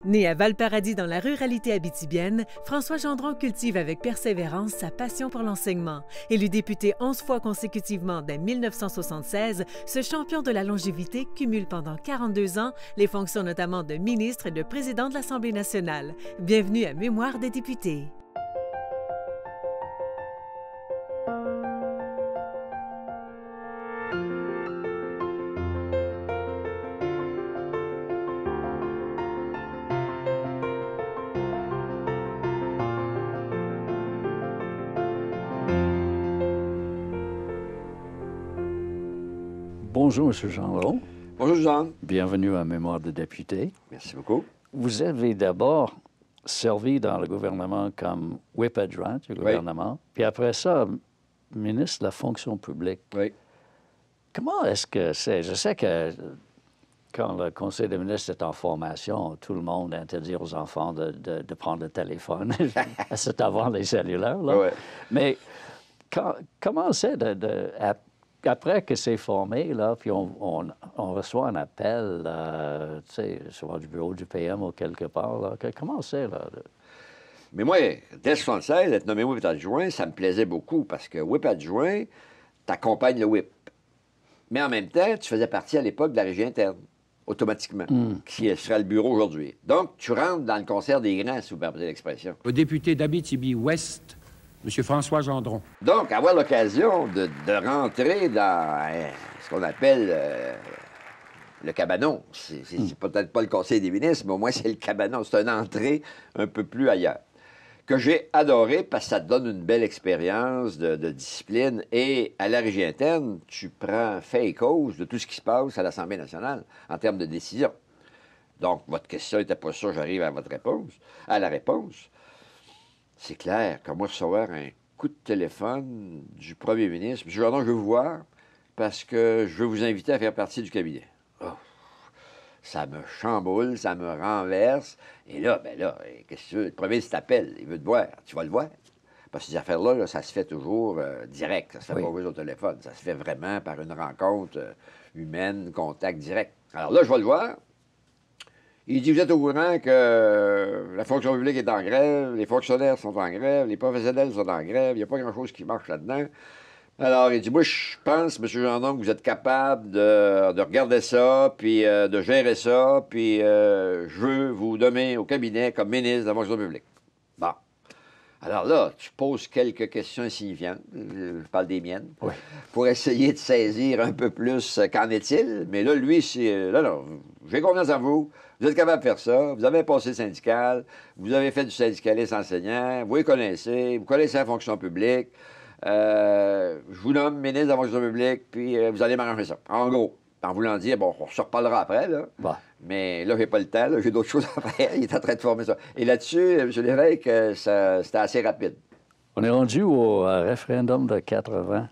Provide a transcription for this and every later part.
Né à Valparadis dans la ruralité abitibienne, François Gendron cultive avec persévérance sa passion pour l'enseignement. Élu député 11 fois consécutivement dès 1976, ce champion de la longévité cumule pendant 42 ans les fonctions notamment de ministre et de président de l'Assemblée nationale. Bienvenue à Mémoire des députés. Bonjour, M. Gendron. Bonjour, Jean. Bienvenue à Mémoire de député. Merci beaucoup. Vous avez d'abord servi dans le gouvernement comme whip adjoint du gouvernement, puis après ça, ministre de la fonction publique. Oui. Comment est-ce que c'est? Je sais que quand le Conseil des ministres est en formation, tout le monde interdit aux enfants de prendre le téléphone, c'est avant les cellulaires, là. Ouais. Mais comment c'est après que c'est formé, là, puis on reçoit un appel, tu sais, soit du bureau du PM ou quelque part, là, comment c'est, là? Mais moi, dès 1976, être nommé whip adjoint, ça me plaisait beaucoup parce que whip adjoint, t'accompagnes le whip. Mais en même temps, tu faisais partie à l'époque de la régie interne, automatiquement, qui sera le bureau aujourd'hui. Donc, tu rentres dans le concert des grands, si vous permettez l'expression. Au député d'Abitibi-Ouest, M. François Gendron. Donc, avoir l'occasion de rentrer dans ce qu'on appelle le cabanon. C'est peut-être pas le Conseil des ministres, mais au moins c'est le cabanon. C'est une entrée un peu plus ailleurs. Que j'ai adoré parce que ça te donne une belle expérience de discipline. Et à la régie interne, tu prends fait et cause de tout ce qui se passe à l'Assemblée nationale en termes de décision. Donc, votre question n'était pas ça, j'arrive à la réponse. C'est clair, comme moi, recevoir un coup de téléphone du premier ministre. M. Gendron, je veux vous voir parce que je veux vous inviter à faire partie du cabinet. Oh, ça me chamboule, ça me renverse. Et là, qu'est-ce que tu veux? Le premier ministre t'appelle, il veut te voir. Tu vas le voir. Parce que ces affaires-là, là, ça se fait toujours direct. Ça se fait pas au téléphone. Ça se fait vraiment par une rencontre humaine, contact direct. Alors là, je vais le voir. Il dit, vous êtes au courant que la fonction publique est en grève, les fonctionnaires sont en grève, les professionnels sont en grève, il n'y a pas grand-chose qui marche là-dedans. Alors, il dit, moi, je pense, M. Gendron, que vous êtes capable de regarder ça, puis de gérer ça, puis je veux vous nommer au cabinet comme ministre de la fonction publique. Bon. Alors là, tu poses quelques questions insignifiantes, je parle des miennes, pour essayer de saisir un peu plus qu'en est-il. Mais là, lui, c'est... Là, j'ai confiance en vous. Vous êtes capable de faire ça. Vous avez un passé syndical. Vous avez fait du syndicalisme enseignant. Vous les connaissez. Vous connaissez la fonction publique. Je vous nomme ministre de la fonction publique, puis vous allez m'arranger ça. En gros, en voulant dire, bon, on se reparlera après, là. Bah. Mais là, j'ai pas le temps. Là, j'ai d'autres choses à faire. Il est en train de former ça. Et là-dessus, M. Lévesque, c'était assez rapide. On est rendu au référendum de 80.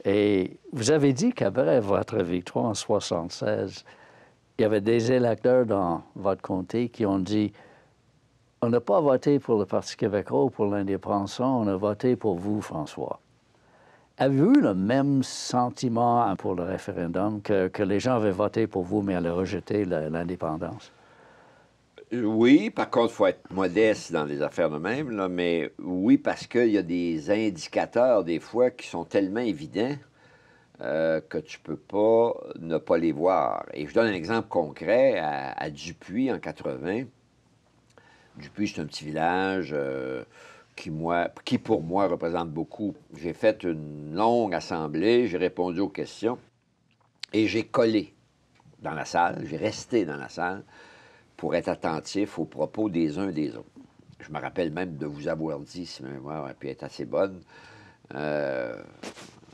Et vous avez dit qu'après votre victoire en 1976, il y avait des électeurs dans votre comté qui ont dit « On n'a pas voté pour le Parti québécois ou pour l'indépendance, on a voté pour vous, François. » Avez-vous eu le même sentiment pour le référendum que les gens avaient voté pour vous, mais allaient rejeter l'indépendance? Oui, par contre, il faut être modeste dans les affaires de même, là, mais oui, parce qu'il y a des indicateurs, des fois, qui sont tellement évidents que tu peux pas ne pas les voir. Et je donne un exemple concret à Dupuis, en 80. Dupuis, c'est un petit village qui, pour moi, représente beaucoup. J'ai fait une longue assemblée, j'ai répondu aux questions et j'ai collé dans la salle, j'ai resté dans la salle pour être attentif aux propos des uns et des autres. Je me rappelle même de vous avoir dit, si ma mémoire a pu être assez bonne,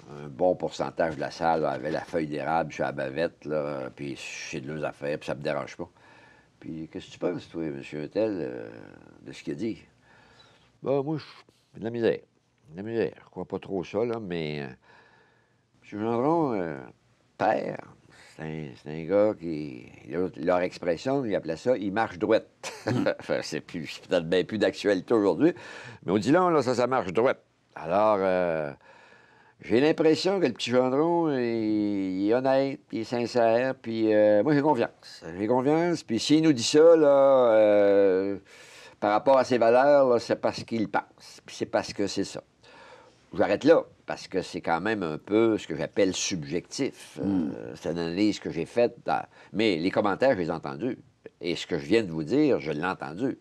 un bon pourcentage de la salle là, avait la feuille d'érable sur la bavette, là, puis chez de leurs affaires, puis ça me dérange pas. Puis, qu'est-ce que tu penses, toi, M. Tel, de ce qu'il a dit? Ben, moi, j'ai de la misère. De la misère. Je crois pas trop ça, là, mais M. Gendron, père, c'est un gars qui... Leur expression, il appelait ça « il marche droite ». Enfin, c'est peut-être bien plus d'actualité aujourd'hui, mais au dit là, ça marche droite. Alors, J'ai l'impression que le petit Gendron, il est honnête, il est sincère, puis moi, j'ai confiance. J'ai confiance, puis s'il nous dit ça, là, par rapport à ses valeurs, là, c'est parce qu'il pense, puis c'est parce que c'est ça. J'arrête là, parce que c'est quand même un peu ce que j'appelle subjectif. C'est une analyse que j'ai faite, mais les commentaires, je les ai entendus. Et ce que je viens de vous dire, je l'ai entendu.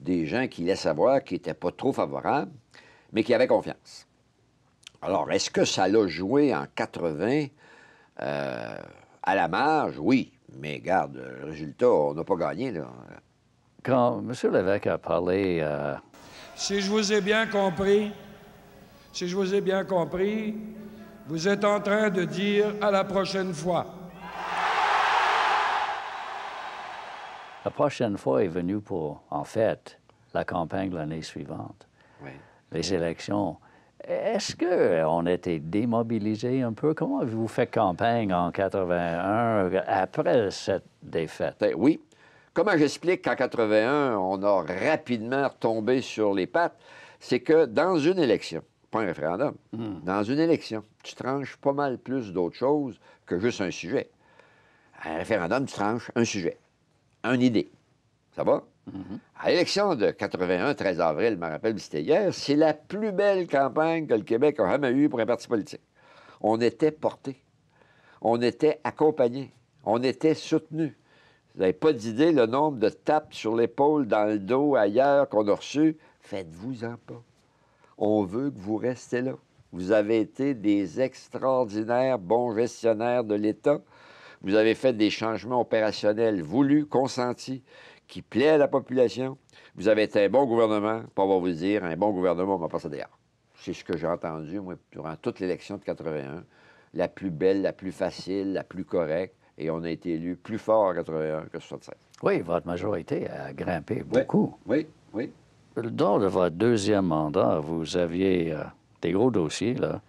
Des gens qui laissent savoir qu'ils n'étaient pas trop favorables, mais qui avaient confiance. Alors, est-ce que ça l'a joué en 80 à la marge? Oui. Mais regarde, le résultat, on n'a pas gagné, là. Quand M. Lévesque a parlé... Si je vous ai bien compris, vous êtes en train de dire à la prochaine fois. La prochaine fois est venue pour, en fait, la campagne de l'année suivante. Oui. Les élections. Est-ce qu'on était démobilisés un peu? Comment avez-vous fait campagne en 81 après cette défaite? Ben oui. Comment j'explique qu'en 81, on a rapidement retombé sur les pattes? C'est que dans une élection, pas un référendum, dans une élection, tu tranches pas mal plus d'autres choses que juste un sujet. Un référendum, tu tranches un sujet, une idée. Ça va? À l'élection de 81, 13 avril, je me rappelle, c'était hier, c'est la plus belle campagne que le Québec a jamais eue pour un parti politique. On était portés. On était accompagnés. On était soutenus. Vous n'avez pas d'idée le nombre de tapes sur l'épaule, dans le dos, ailleurs qu'on a reçues. Faites-vous-en pas. On veut que vous restez là. Vous avez été des extraordinaires bons gestionnaires de l'État. Vous avez fait des changements opérationnels voulus, consentis, qui plaît à la population. Vous avez été un bon gouvernement, pas on va vous le dire, un bon gouvernement, on va passer d'ailleurs. C'est ce que j'ai entendu, moi, durant toute l'élection de 81. La plus belle, la plus facile, la plus correcte. Et on a été élus plus fort en 81 que 67. Oui, votre majorité a grimpé beaucoup. Oui, oui. Lors de votre deuxième mandat, vous aviez des gros dossiers, là.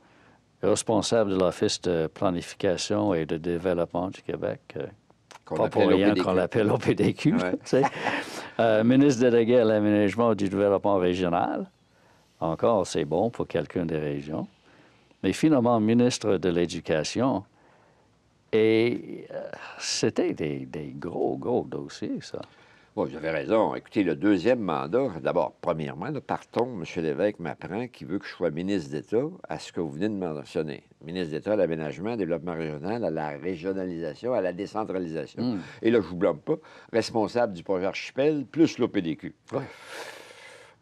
Responsable de l'Office de planification et de développement du Québec. Pas pour rien qu'on l'appelle OPDQ. Ouais. Ministre délégué à l'aménagement du développement régional. Encore, c'est bon pour quelqu'un des régions. Mais finalement, ministre de l'Éducation. Et c'était des gros dossiers, ça. Bon, vous avez raison. Écoutez, le deuxième mandat, d'abord, premièrement, là, partons, M. Lévesque m'apprend qu'il veut que je sois ministre d'État à ce que vous venez de mentionner. Ministre d'État à l'aménagement, au développement régional, à la régionalisation, à la décentralisation. Et là, je vous blâme pas, responsable du projet Archipel, plus l'OPDQ. Ouais.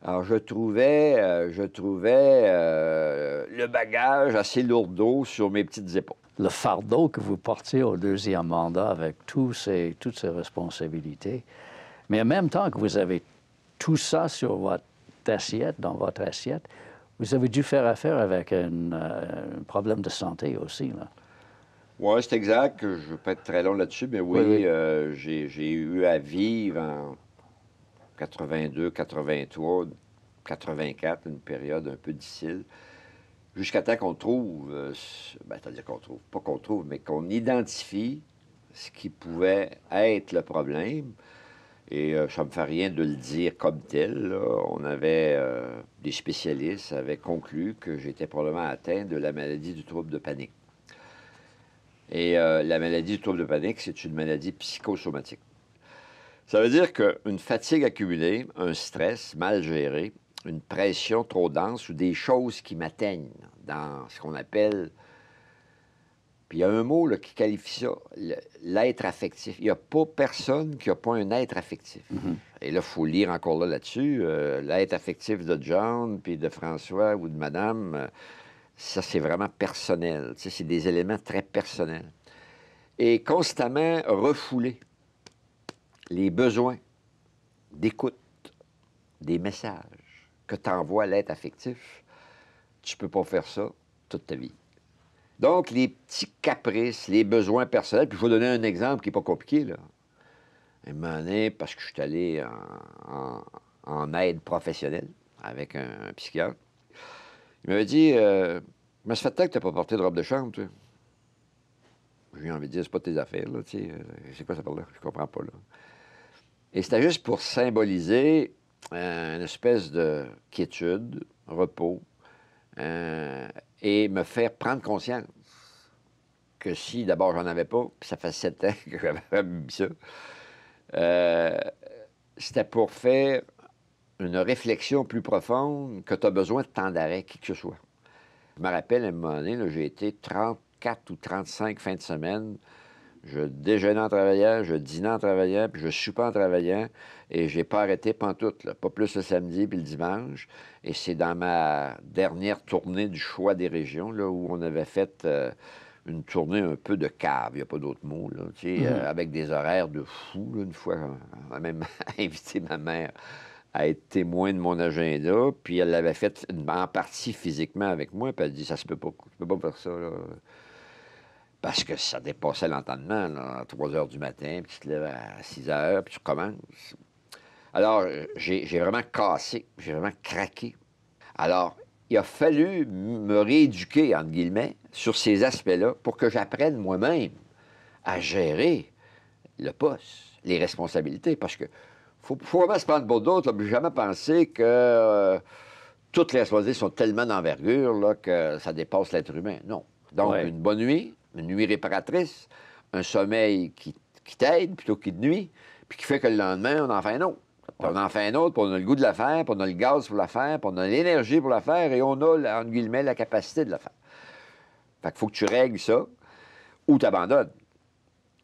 Alors, je trouvais le bagage assez lourdeau sur mes petites épaules. Le fardeau que vous portiez au deuxième mandat avec toutes ces responsabilités, mais en même temps que vous avez tout ça sur votre assiette, dans votre assiette, vous avez dû faire affaire avec un problème de santé aussi, là. Oui, c'est exact. Je ne vais pas être très long là-dessus, mais oui. J'ai eu à vivre en 82, 83, 84, une période un peu difficile, jusqu'à temps qu'on trouve, c'est-à-dire mais qu'on identifie ce qui pouvait être le problème. Et ça ne me fait rien de le dire comme tel, là. On avait, des spécialistes avaient conclu que j'étais probablement atteint de la maladie du trouble de panique. Et la maladie du trouble de panique, c'est une maladie psychosomatique. Ça veut dire qu'une fatigue accumulée, un stress mal géré, une pression trop dense ou des choses qui m'atteignent dans ce qu'on appelle... Puis il y a un mot là, qui qualifie ça, l'être affectif. Il n'y a pas personne qui n'a pas un être affectif. Et là, il faut lire encore là-dessus. L'être affectif de John, puis de François ou de Madame, ça, c'est vraiment personnel. Tu sais, c'est des éléments très personnels. Et constamment refouler les besoins d'écoute, des messages que t'envoie l'être affectif, tu peux pas faire ça toute ta vie. Donc, les petits caprices, les besoins personnels, puis je vais donner un exemple qui n'est pas compliqué, là. Un moment donné, parce que je suis allé en aide professionnelle avec un psychiatre, il m'avait dit, mais ça fait tant que tu n'as pas porté de robe de chambre, tu sais. J'ai envie de dire, c'est pas tes affaires, là, tu sais. C'est quoi ça parle là? Je comprends pas, là. Et c'était juste pour symboliser une espèce de quiétude, repos, et me faire prendre conscience que si, d'abord, j'en avais pas, puis ça fait 7 ans que j'avais mis ça, c'était pour faire une réflexion plus profonde que tu as besoin de temps d'arrêt, qui que ce soit. Je me rappelle, à un moment donné, j'ai été 34 ou 35 fins de semaine. Je déjeunais en travaillant, je dînais en travaillant, puis je soupais en travaillant, et j'ai pas arrêté pantoute, là. Pas plus le samedi puis le dimanche. Et c'est dans ma dernière tournée du choix des régions, là, où on avait fait une tournée un peu de cave, il n'y a pas d'autre mot, là, tu sais, avec des horaires de fou. Là, une fois, on a même invité ma mère à être témoin de mon agenda, puis elle l'avait fait en partie physiquement avec moi, puis elle dit, ça se peut pas, je peux pas faire ça, là. Parce que ça dépassait l'entendement, là, à 3 heures du matin, puis tu te lèves à 6 heures, puis tu recommences. Alors, j'ai vraiment cassé, j'ai vraiment craqué. Alors, il a fallu me rééduquer, entre guillemets, sur ces aspects-là pour que j'apprenne moi-même à gérer le poste, les responsabilités, parce que faut vraiment se prendre pour d'autres. Je n'ai jamais pensé que toutes les responsabilités sont tellement d'envergure là, que ça dépasse l'être humain. Non. Donc, une bonne nuit, une nuit réparatrice, un sommeil qui t'aide plutôt qu'il te nuit, puis qui fait que le lendemain, on en fait un autre. Puis on en fait un autre, puis on a le goût de la faire, puis on a le gaz pour la faire, puis on a l'énergie pour la faire, et on a, entre guillemets, la capacité de la faire. Fait qu'il faut que tu règles ça, ou tu abandonnes.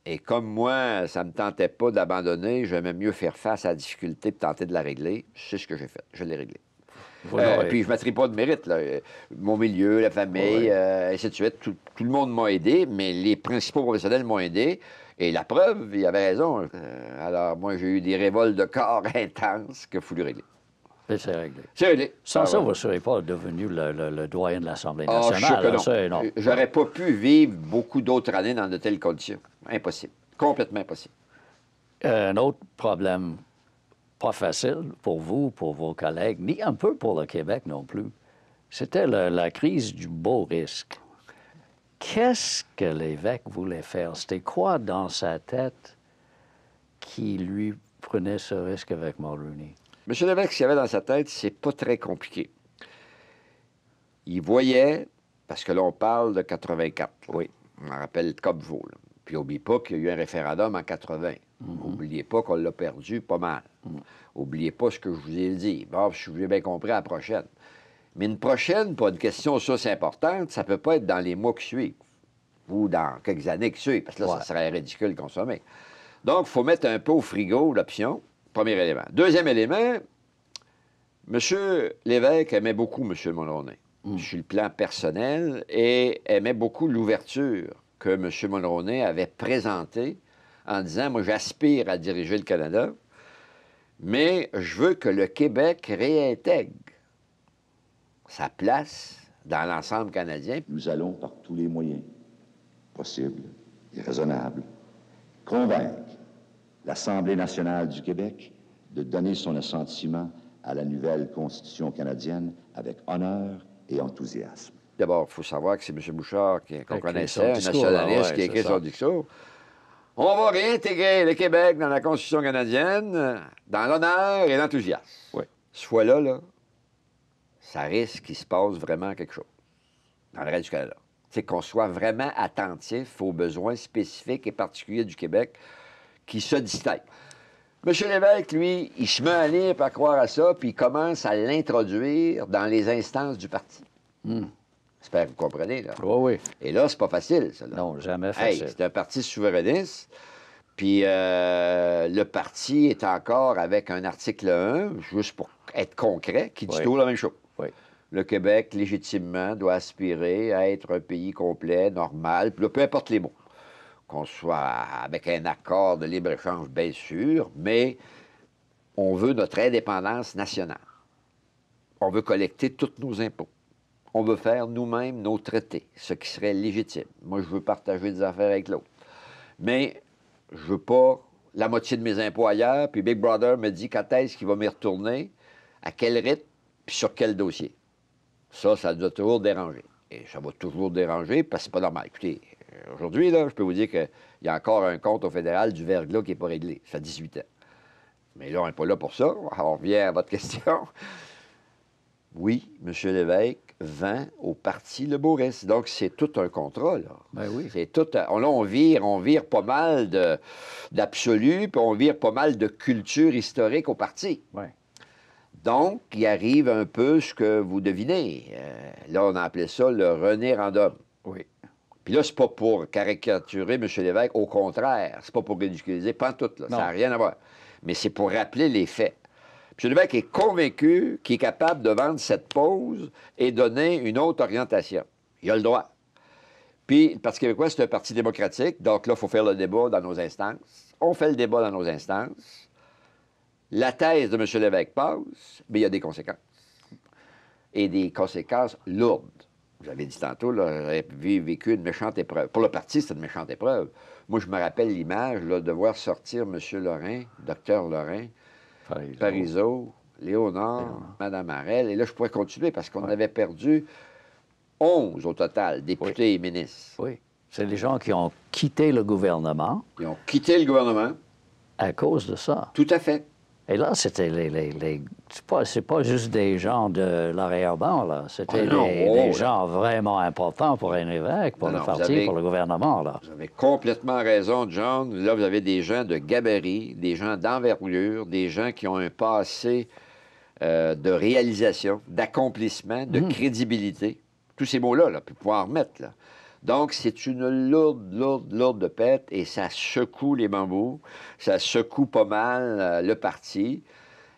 Et comme moi, ça ne me tentait pas d'abandonner, j'aimais mieux faire face à la difficulté et tenter de la régler. C'est ce que j'ai fait. Je l'ai réglé. Puis je ne m'attribue pas de mérite. Là. Mon milieu, la famille, ainsi de suite, tout le monde m'a aidé, mais les principaux professionnels m'ont aidé. Et la preuve, il avait raison. Alors, moi, j'ai eu des révoltes de corps intenses qu'il a fallu régler. Et c'est réglé. C'est réglé. Sans ça, vous ne serez pas devenu le doyen de l'Assemblée nationale. Je suis que non. J'aurais pas pu vivre beaucoup d'autres années dans de telles conditions. Impossible. Complètement impossible. Un autre problème, pas facile pour vous, pour vos collègues, ni un peu pour le Québec non plus, c'était la crise du beau risque. Qu'est-ce que l'évêque voulait faire? C'était quoi dans sa tête qui lui prenait ce risque avec Mulroney? M. l'évêque, ce qu'il avait dans sa tête, c'est pas très compliqué. Il voyait, parce que là, on parle de 84. Oui, on en rappelle Copvaux. Puis n'oubliez pas qu'il y a eu un référendum en 80. N'oubliez pas qu'on l'a perdu pas mal. N'oubliez pas ce que je vous ai dit. Bon, je vous ai bien compris à la prochaine. Mais une prochaine, pour une question aussi importante, ça ne peut pas être dans les mois qui suivent ou dans quelques années qui suivent, parce que là, ça serait ridicule de consommer. Donc, il faut mettre un peu au frigo l'option. Premier élément. Deuxième élément, M. l'évêque aimait beaucoup M. Mulroney, sur le plan personnel, et aimait beaucoup l'ouverture que M. Mulroney avait présentée en disant, moi, j'aspire à diriger le Canada, mais je veux que le Québec réintègre sa place dans l'ensemble canadien. Nous allons, par tous les moyens possibles et raisonnables, convaincre l'Assemblée nationale du Québec de donner son assentiment à la nouvelle Constitution canadienne avec honneur et enthousiasme. D'abord, il faut savoir que c'est M. Bouchard qu'on connaissait, un nationaliste qui a écrit son discours. On va réintégrer le Québec dans la Constitution canadienne, dans l'honneur et l'enthousiasme. Oui. Ce fois-là, ça risque qu'il se passe vraiment quelque chose dans le reste du Canada. C'est qu'on soit vraiment attentif aux besoins spécifiques et particuliers du Québec qui se distinguent. M. l'évêque, lui, il se met à lire et à croire à ça, puis il commence à l'introduire dans les instances du parti. J'espère que vous comprenez, là. Oui. Et là, c'est pas facile, ça. Là. Non, jamais facile. C'est un parti souverainiste, puis le parti est encore avec un article 1, juste pour être concret, qui dit tout la même chose. Oui. Le Québec, légitimement, doit aspirer à être un pays complet, normal, puis là, peu importe les mots. Qu'on soit avec un accord de libre-échange, bien sûr, mais on veut notre indépendance nationale. On veut collecter tous nos impôts. On veut faire nous-mêmes nos traités, ce qui serait légitime. Moi, je veux partager des affaires avec l'autre. Mais je veux pas la moitié de mes impôts ailleurs, puis Big Brother me dit quand est-ce qu'il va m'y retourner, à quel rythme, puis sur quel dossier. Ça doit toujours déranger. Et ça va toujours déranger parce que c'est pas normal. Écoutez, aujourd'hui, là, je peux vous dire qu'il y a encore un compte au fédéral du verglas qui n'est pas réglé. Ça fait 18 ans. Mais là, on n'est pas là pour ça. On revient à votre question. Oui, M. l'évêque vend au parti le Bourris. Donc, c'est tout un contrat, là. Ben oui. C'est tout... Là, on vire pas mal d'absolu, puis on vire pas mal de culture historique au parti. Oui. Donc, il arrive un peu ce que vous devinez. Là, on a appelé ça le René-Random. Oui. Puis là, c'est pas pour caricaturer M. Lévesque, au contraire. C'est pas pour ridiculiser, pas tout, là. Ça n'a rien à voir. Mais c'est pour rappeler les faits. M. Lévesque est convaincu qu'il est capable de vendre cette pause et donner une autre orientation. Il a le droit. Puis, le Parti québécois, c'est un parti démocratique, donc là, il faut faire le débat dans nos instances. On fait le débat dans nos instances. La thèse de M. Lévesque passe, mais il y a des conséquences. Et des conséquences lourdes. Vous avez dit tantôt, là, j'ai vécu une méchante épreuve. Pour le parti, c'est une méchante épreuve. Moi, je me rappelle l'image là, de voir sortir M. Lorrain, Dr Lorrain, Parizeau, Léonard, Mme Harel. Et là, je pourrais continuer parce qu'on avait perdu 11 au total, députés et ministres. Oui. C'est les gens qui ont quitté le gouvernement. Ils ont quitté le gouvernement. À cause de ça. Tout à fait. Et là, c'était c'est pas juste des gens de l'arrière-ban, là. C'était des gens vraiment importants pour un évêque, pour le parti, pour le gouvernement, là. Vous avez complètement raison, John. Là, vous avez des gens de gabarit, des gens d'envergure, des gens qui ont un passé de réalisation, d'accomplissement, de crédibilité. Tous ces mots-là, là, puis pouvoir en remettre, là. Donc, c'est une lourde pète et ça secoue les bambous, ça secoue pas mal le parti.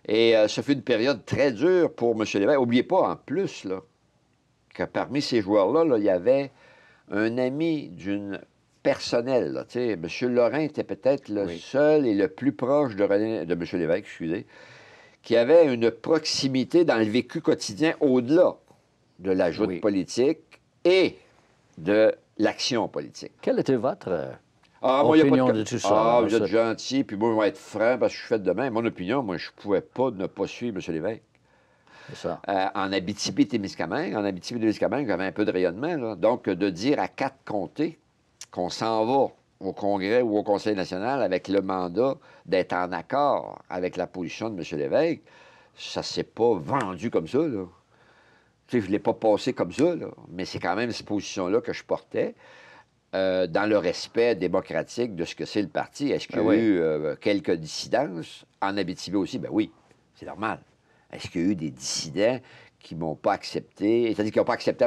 Et ça fait une période très dure pour M. Lévesque. N'oubliez pas, en plus, là, que parmi ces joueurs-là, là, il y avait un ami d'une personnelle. Là, M. Lorrain était peut-être le seul et le plus proche de M. Lévesque, excusez, qui avait une proximité dans le vécu quotidien au-delà de la joute politique et de l'action politique. Quelle était votre opinion de tout ça? Vous êtes gentil, puis moi, je vais être franc parce que je suis fait de même. Mon opinion, moi, je ne pouvais pas ne pas suivre M. Lévesque. C'est ça. En Abitibi-Témiscamingue, j'avais un peu de rayonnement. Là. Donc, de dire à 4 comtés qu'on s'en va au Congrès ou au Conseil national avec le mandat d'être en accord avec la position de M. Lévesque, ça ne s'est pas vendu comme ça, là. Tu sais, je ne l'ai pas passé comme ça, là, mais c'est quand même cette position-là que je portais dans le respect démocratique de ce que c'est le parti. Est-ce qu'il y a eu quelques dissidences? En Abitibi aussi, ben oui, c'est normal. Est-ce qu'il y a eu des dissidents qui ne m'ont pas accepté, c'est-à-dire qui n'ont pas accepté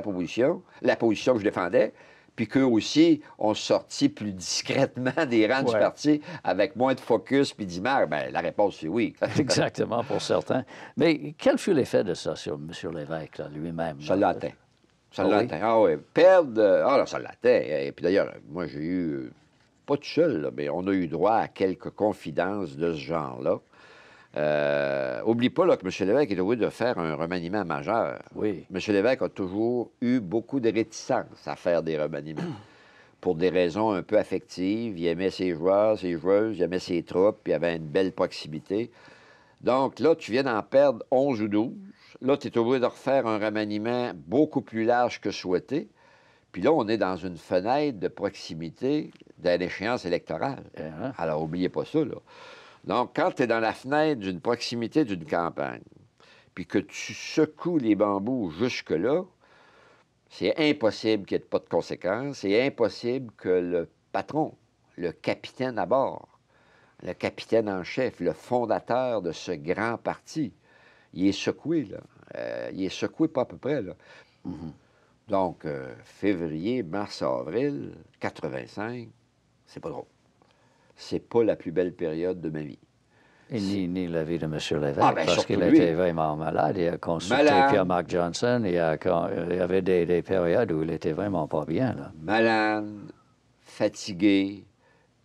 la position que je défendais, puis qu'eux aussi ont sorti plus discrètement des rangs du parti avec moins de focus puis d'image? Bien, la réponse, c'est oui. Exactement, pour certains. Mais quel fut l'effet de ça sur M. Lévesque, là, lui-même? Ça l'a atteint. Ça l'a atteint. Ah oui, perdre... Ah là, ça l'atteint. Et puis d'ailleurs, moi, j'ai eu, pas tout seul, là, mais on a eu droit à quelques confidences de ce genre-là. Oublie pas là, que M. Lévesque est obligé de faire un remaniement majeur. Oui. M. Lévesque a toujours eu beaucoup de réticence à faire des remaniements. Pour des raisons un peu affectives. Il aimait ses joueurs, ses joueuses, il aimait ses troupes, puis il avait une belle proximité. Donc là, tu viens d'en perdre 11 ou 12. Là, tu es obligé de refaire un remaniement beaucoup plus large que souhaité. Puis là, on est dans une fenêtre de proximité d'une échéance électorale. Alors, n'oubliez pas ça, là. Donc, quand tu es dans la fenêtre d'une proximité d'une campagne, puis que tu secoues les bambous jusque-là, c'est impossible qu'il n'y ait pas de conséquences. C'est impossible que le patron, le capitaine à bord, le capitaine en chef, le fondateur de ce grand parti, il est secoué, là. Il est secoué pas à peu près, là. Donc, février, mars, avril, 85, c'est pas drôle. C'est pas la plus belle période de ma vie. Et ni la vie de M. Lévesque, parce qu'il lui. était vraiment malade. Il a consulté Pierre-Marc Johnson. Il y avait des périodes où il était vraiment pas bien, là. Malade, fatigué,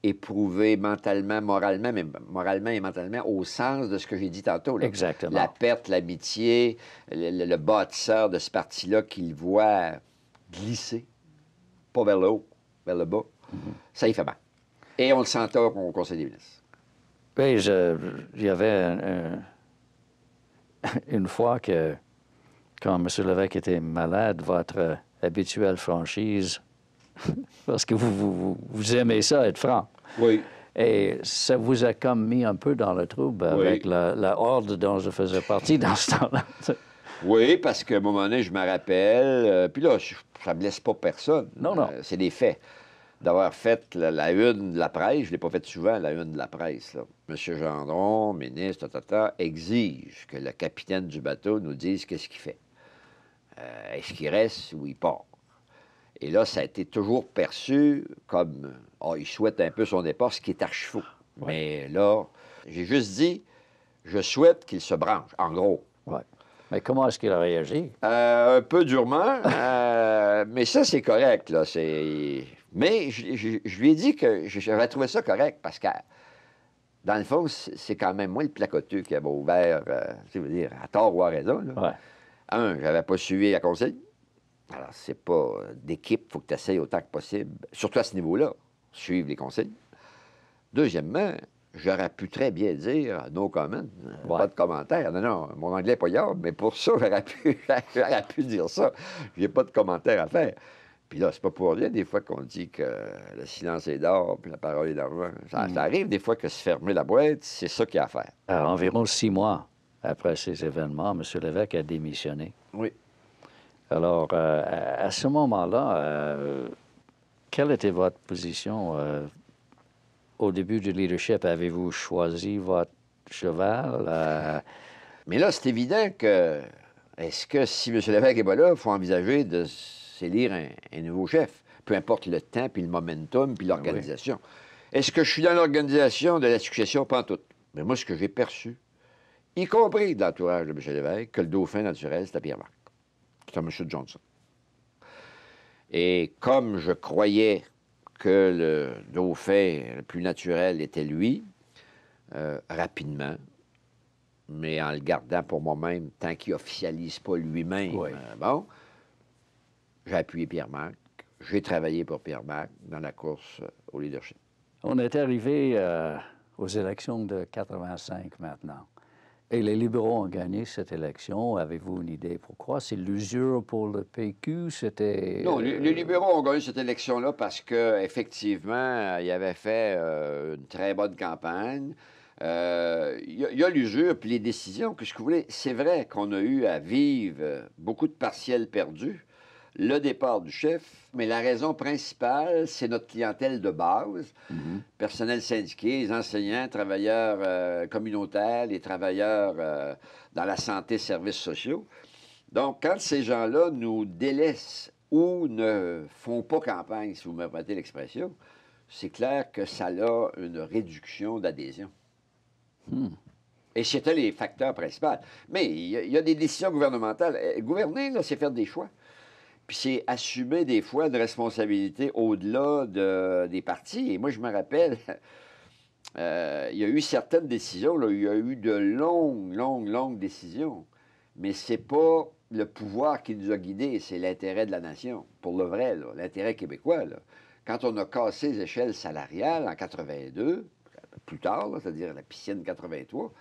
éprouvé mentalement, moralement, mais moralement et mentalement au sens de ce que j'ai dit tantôt, là. Exactement. La perte, l'amitié, le bâtisseur de ce parti-là qu'il voit glisser, pas vers le haut, vers le bas, ça y fait mal. Et on le sentait au Conseil des ministres. Oui, il y avait une fois que, quand M. Lévesque était malade, votre habituelle franchise, parce que vous aimez ça, être franc. Oui. Et ça vous a comme mis un peu dans le trouble avec la horde dont je faisais partie dans ce temps-là. Oui, parce qu'à un moment donné, je me rappelle, puis là, ça ne blesse pas personne. Non, non. C'est des faits. D'avoir fait la une de la presse, je ne l'ai pas fait souvent, la une de la presse. Là. M. Gendron, ministre, exige que le capitaine du bateau nous dise qu'est-ce qu'il fait. Est-ce qu'il reste ou il part? Et là, ça a été toujours perçu comme, il souhaite un peu son départ, ce qui est archi faux. Ouais. Mais là, j'ai juste dit, je souhaite qu'il se branche, en gros. Ouais. Mais comment est-ce qu'il a réagi? Un peu durement, mais ça, c'est correct, là. Mais je lui ai dit que j'avais trouvé ça correct, parce que, dans le fond, c'est quand même moi le placoteux qui avait ouvert, je veux dire, à tort ou à raison, là. Ouais. Un, j'avais pas suivi la consigne. Alors, c'est pas d'équipe, il faut que tu essayes autant que possible, surtout à ce niveau-là, suivre les consignes. Deuxièmement, j'aurais pu très bien dire « no comment ouais. Pas de commentaire. Non, mon anglais n'est pas yard, mais pour ça, j'aurais pu dire ça. J'ai pas de commentaire à faire. Puis là, c'est pas pour rien, des fois, qu'on dit que le silence est d'or, puis la parole est d'argent. Ça arrive des fois que se fermer la boîte, c'est ça qu'il y a à faire. Alors, environ 6 mois après ces événements, M. Lévesque a démissionné. Oui. Alors, à ce moment-là, quelle était votre position au début du leadership? Avez-vous choisi votre cheval? Mais là, c'est évident que, est-ce que si M. Lévesque n'est pas là, il faut envisager de s'élire un nouveau chef, peu importe le temps, puis le momentum, puis l'organisation. Oui. Est-ce que je suis dans l'organisation de la succession? Pas en tout. Mais moi, ce que j'ai perçu, y compris de l'entourage de M. Lévesque, que le dauphin naturel, c'était Pierre Marc. C'était M. Johnson. Et comme je croyais que le dauphin le plus naturel était lui, rapidement, mais en le gardant pour moi-même, tant qu'il n'officialise pas lui-même, bon, j'ai appuyé Pierre-Marc. J'ai travaillé pour Pierre-Marc dans la course au leadership. On est arrivé aux élections de 85 maintenant. Et les libéraux ont gagné cette élection. Avez-vous une idée pourquoi? C'est l'usure pour le PQ? C'était... Non, les libéraux ont gagné cette élection-là parce qu'effectivement, ils avaient fait une très bonne campagne. Il y a l'usure, puis les décisions. Qu'est-ce que vous voulez? C'est vrai qu'on a eu à vivre beaucoup de partiels perdus, le départ du chef, mais la raison principale, c'est notre clientèle de base, personnel syndiqué, les enseignants, travailleurs communautaires, les travailleurs dans la santé, services sociaux. Donc, quand ces gens-là nous délaissent ou ne font pas campagne, si vous me permettez l'expression, c'est clair que ça a une réduction d'adhésion. Et c'était les facteurs principaux. Mais il y a des décisions gouvernementales. Gouverner, là, c'est faire des choix. Puis c'est assumer des fois une responsabilité au-delà des partis. Et moi, je me rappelle, il y a eu certaines décisions, là, il y a eu de longues décisions. Mais c'est pas le pouvoir qui nous a guidés, c'est l'intérêt de la nation, pour le vrai, l'intérêt québécois. Là. Quand on a cassé les échelles salariales en 82, plus tard, c'est-à-dire la piscine 83,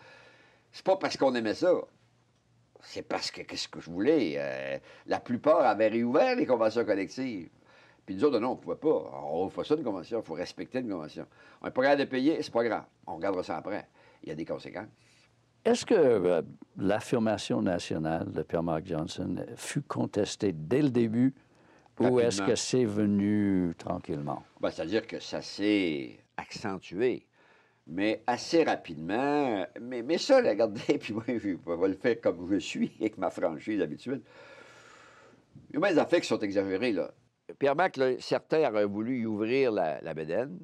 c'est pas parce qu'on aimait ça. C'est parce que, qu'est-ce que je voulais? La plupart avaient réouvert les conventions collectives. Puis nous autres, non, on ne pouvait pas. On fait ça, une convention. Il faut respecter une convention. On n'est pas capable de payer, c'est pas grave. On regardera ça après. Il y a des conséquences. Est-ce que l'affirmation nationale de Pierre-Marc Johnson fut contestée dès le début ou est-ce que c'est venu tranquillement? Ben, c'est-à-dire que ça s'est accentué. Mais assez rapidement, mais ça, regardez, puis moi, je vais le faire comme je suis, avec ma franchise habituelle. Il y a des affaires qui sont exagérées, là. Pierre-Marc, certains auraient voulu y ouvrir la bédaine,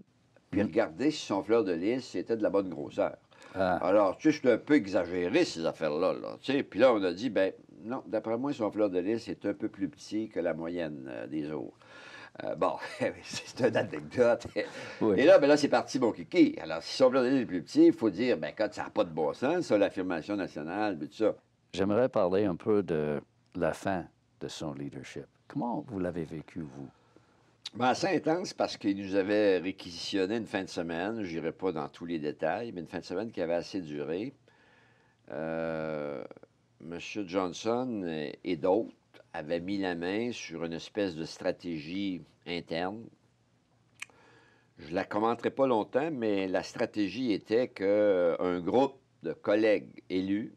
puis regarder si son fleur de lys était de la bonne grosseur. Alors, tu sais, c'est un peu exagéré, ces affaires-là, là, tu sais. Puis là, on a dit, ben non, d'après moi, son fleur de lys est un peu plus petit que la moyenne des autres. Bon, c'est une anecdote. Oui. Et là, ben là, c'est parti, mon kiki. Alors, si son plan de lys est plus petit, il faut dire, ben quand ça n'a pas de bon sens, ça, l'affirmation nationale, tout ça. J'aimerais parler un peu de la fin de son leadership. Comment vous l'avez vécu, vous? Ben, assez intense parce qu'il nous avait réquisitionné une fin de semaine. Je n'irai pas dans tous les détails, mais une fin de semaine qui avait assez duré. M. Johnson et d'autres avaient mis la main sur une espèce de stratégie interne. Je ne la commenterai pas longtemps, mais la stratégie était qu'un groupe de collègues élus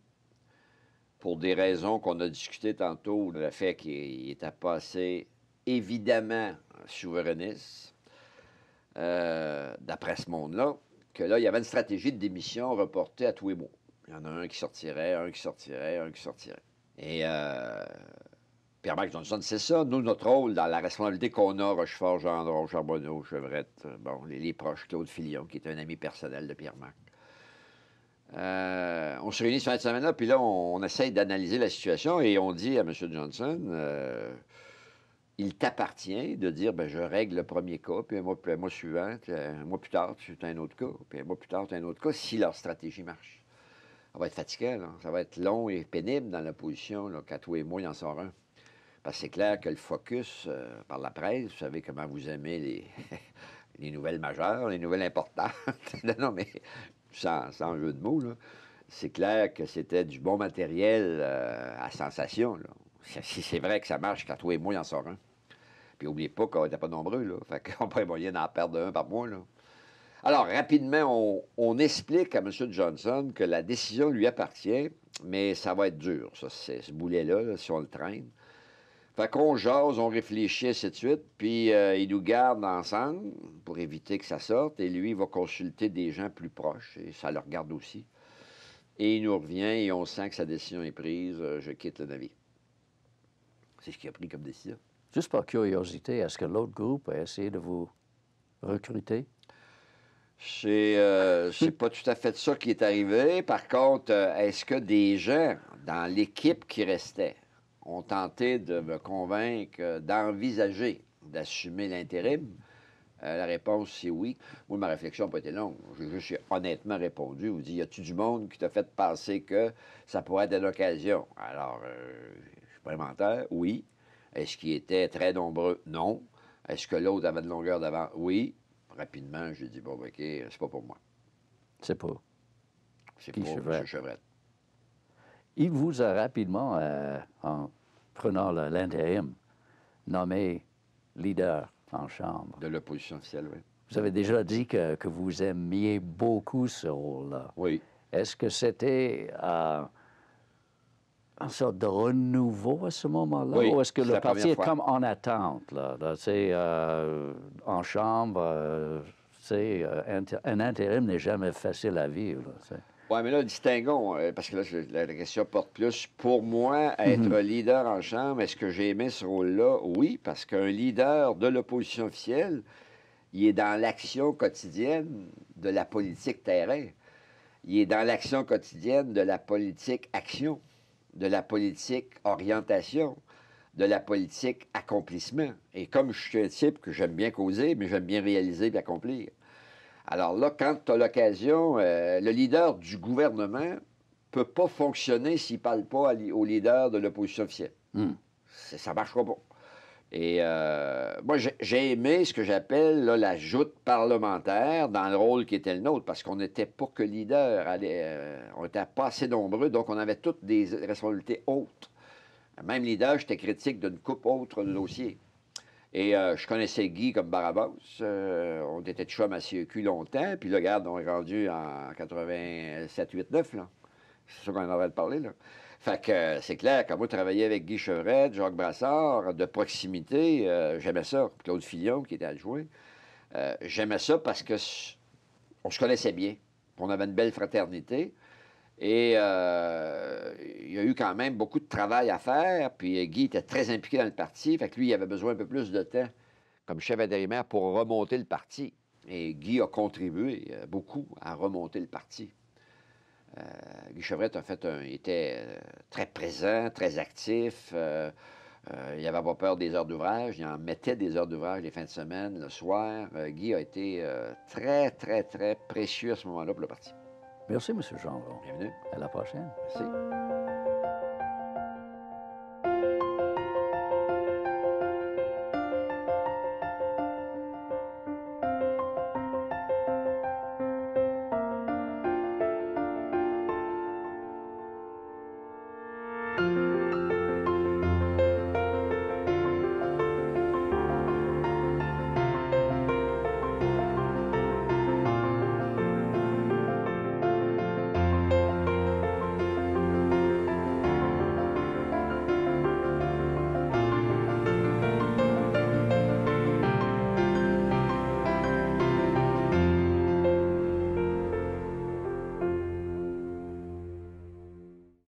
pour des raisons qu'on a discutées tantôt, le fait qu'il était pas assez évidemment souverainiste, d'après ce monde-là, que là, il y avait une stratégie de démission reportée à tous les mois. Il y en a un qui sortirait, un qui sortirait, un qui sortirait. Et Pierre-Marc Johnson, c'est ça. Nous, notre rôle dans la responsabilité qu'on a, Rochefort, Gendron, Charbonneau, Chevrette, bon, les proches, Claude Filion, qui est un ami personnel de Pierre-Marc. On se réunit cette semaine-là, puis là, on essaye d'analyser la situation et on dit à M. Johnson, il t'appartient de dire, ben je règle le premier cas, puis un mois suivant, un mois plus tard, tu as un autre cas, puis un mois plus tard, tu as un autre cas, si leur stratégie marche. Ça va être fatigant, là. Ça va être long et pénible dans l'opposition, qu'à tous les mois, il en sort un. Parce que c'est clair que le focus par la presse, vous savez comment vous aimez les nouvelles majeures, les nouvelles importantes. Non, mais sans jeu de mots, là. C'est clair que c'était du bon matériel à sensation, là. Si c'est vrai que ça marche, qu'à tous les mois, il en sort un. Puis n'oubliez pas qu'on n'était pas nombreux, là. Fait qu'on n'a pas moyen d'en perdre un par mois, là. Alors, rapidement, on explique à M. Johnson que la décision lui appartient, mais ça va être dur, ça, ce boulet-là, là, si on le traîne. Fait qu'on jase, on réfléchit, ainsi de suite, puis il nous garde ensemble pour éviter que ça sorte, et lui, il va consulter des gens plus proches, et ça le regarde aussi. Et il nous revient, et on sent que sa décision est prise, je quitte le navire. C'est ce qu'il a pris comme décision. Juste par curiosité, est-ce que l'autre groupe a essayé de vous recruter? C'est pas tout à fait ça qui est arrivé. Par contre, est-ce que des gens dans l'équipe qui restait ont tenté de me convaincre d'envisager d'assumer l'intérim? La réponse, c'est oui. Moi, ma réflexion n'a pas été longue. J'ai juste honnêtement répondu. Vous dit, y a-tu du monde qui t'a fait penser que ça pourrait être une occasion? Alors, je suis pas menteur, oui. Est-ce qu'ils étaient très nombreux? Non. Est-ce que l'autre avait de longueur d'avant? Oui. Rapidement, j'ai dit, bon, OK, c'est pas pour moi. C'est pas. C'est pour M. Chevrette. Il vous a rapidement, en prenant l'intérim, nommé leader en Chambre. De l'opposition officielle, oui. Vous avez déjà dit que vous aimiez beaucoup ce rôle-là. Oui. Est-ce que c'était une sorte de renouveau à ce moment-là? Oui, ou est-ce que le parti est fois. comme en attente, là en Chambre, un intérim n'est jamais facile à vivre. Oui, mais là, distinguons, parce que là, la question porte plus. Pour moi, être leader en Chambre, est-ce que j'ai aimé ce rôle-là? Oui, parce qu'un leader de l'opposition officielle, il est dans l'action quotidienne de la politique terrain. Il est dans l'action quotidienne de la politique action, de la politique orientation, de la politique accomplissement. Et comme je suis un type que j'aime bien causer, mais j'aime bien réaliser et accomplir. Alors là, quand tu as l'occasion, le leader du gouvernement ne peut pas fonctionner s'il ne parle pas au leader de l'opposition officielle. Ça ne marchera pas. Et moi, j'ai aimé ce que j'appelle la joute parlementaire dans le rôle qui était le nôtre, parce qu'on n'était pas que leader, on n'était pas assez nombreux, donc on avait toutes des responsabilités hautes. Même leader, j'étais critique d'une coupe autre de dossier. Et je connaissais Guy comme Barabas. On était de chum à CEQ longtemps. Puis là, regarde, on est rendu en 87, 8, 9, là. C'est ça qu'on en aurait de parler, là. Fait que c'est clair, quand moi, travailler avec Guy Chevrette, Jacques Brassard, de proximité, j'aimais ça. Claude Filion, qui était adjoint, j'aimais ça parce que on se connaissait bien. On avait une belle fraternité. Et il y a eu quand même beaucoup de travail à faire. Puis Guy était très impliqué dans le parti. Fait que lui, il avait besoin un peu plus de temps comme chef intérimaire pour remonter le parti. Et Guy a contribué beaucoup à remonter le parti. Guy Chevrette, en fait, était très présent, très actif. Il n'avait pas peur des heures d'ouvrage. Il en mettait des heures d'ouvrage les fins de semaine, le soir. Guy a été très, très, très précieux à ce moment-là pour le parti. Merci, M. Gendron. Bienvenue. À la prochaine. Merci.